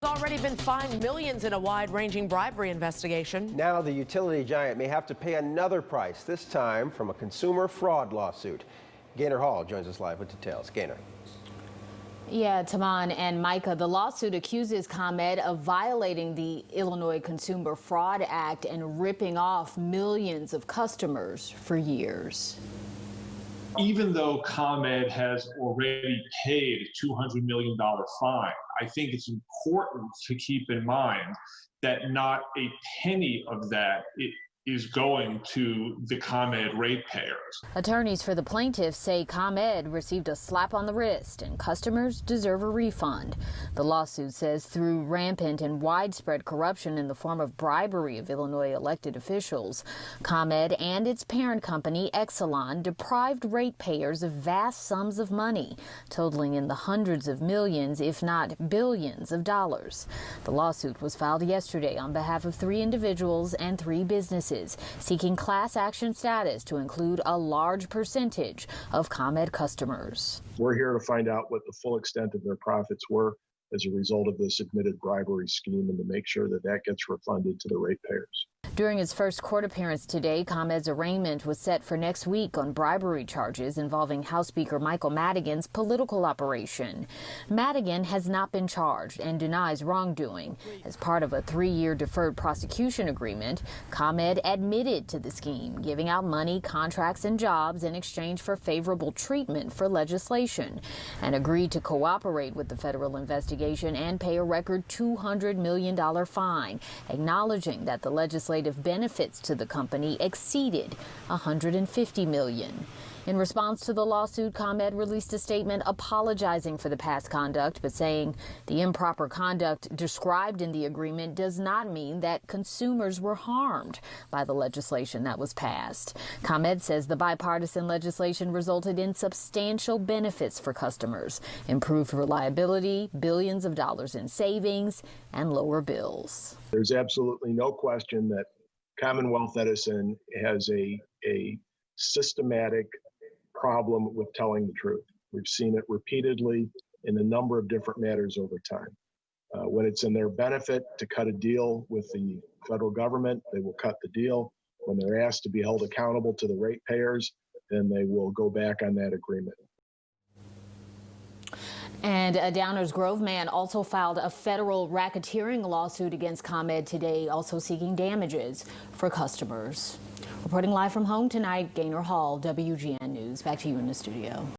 Already been fined millions in a wide-ranging bribery investigation. Now the utility giant may have to pay another price, this time from a consumer fraud lawsuit. Gaynor Hall joins us live with details. Gaynor. Yeah, Taman and Micah, the lawsuit accuses ComEd of violating the Illinois Consumer Fraud Act and ripping off millions of customers for years. Even though ComEd has already paid a $200 million fine, I think it's important to keep in mind that not a penny of that is going to the ComEd ratepayers. Attorneys for the plaintiffs say ComEd received a slap on the wrist and customers deserve a refund. The lawsuit says through rampant and widespread corruption in the form of bribery of Illinois elected officials, ComEd and its parent company, Exelon, deprived ratepayers of vast sums of money, totaling in the hundreds of millions, if not billions of dollars. The lawsuit was filed yesterday on behalf of 3 individuals and 3 businesses, seeking class action status to include a large percentage of ComEd customers. We're here to find out what the full extent of their profits were as a result of this admitted bribery scheme and to make sure that that gets refunded to the ratepayers. During his first court appearance today, ComEd's arraignment was set for next week on bribery charges involving House Speaker Michael Madigan's political operation. Madigan has not been charged and denies wrongdoing. As part of a 3-year deferred prosecution agreement, ComEd admitted to the scheme, giving out money, contracts, and jobs in exchange for favorable treatment for legislation, and agreed to cooperate with the federal investigation and pay a record $200 million fine, acknowledging that the legislative benefits to the company exceeded $150 million. In response to the lawsuit, ComEd released a statement apologizing for the past conduct, but saying the improper conduct described in the agreement does not mean that consumers were harmed by the legislation that was passed. ComEd says the bipartisan legislation resulted in substantial benefits for customers, improved reliability, billions of dollars in savings, and lower bills. There's absolutely no question that Commonwealth Edison has a systematic problem with telling the truth. We've seen it repeatedly in a number of different matters over time. When it's in their benefit to cut a deal with the federal government, they will cut the deal. When they're asked to be held accountable to the ratepayers, then they will go back on that agreement. And a Downers Grove man also filed a federal racketeering lawsuit against ComEd today, also seeking damages for customers. Reporting live from home tonight, Gaynor Hall, WGN News. Back to you in the studio.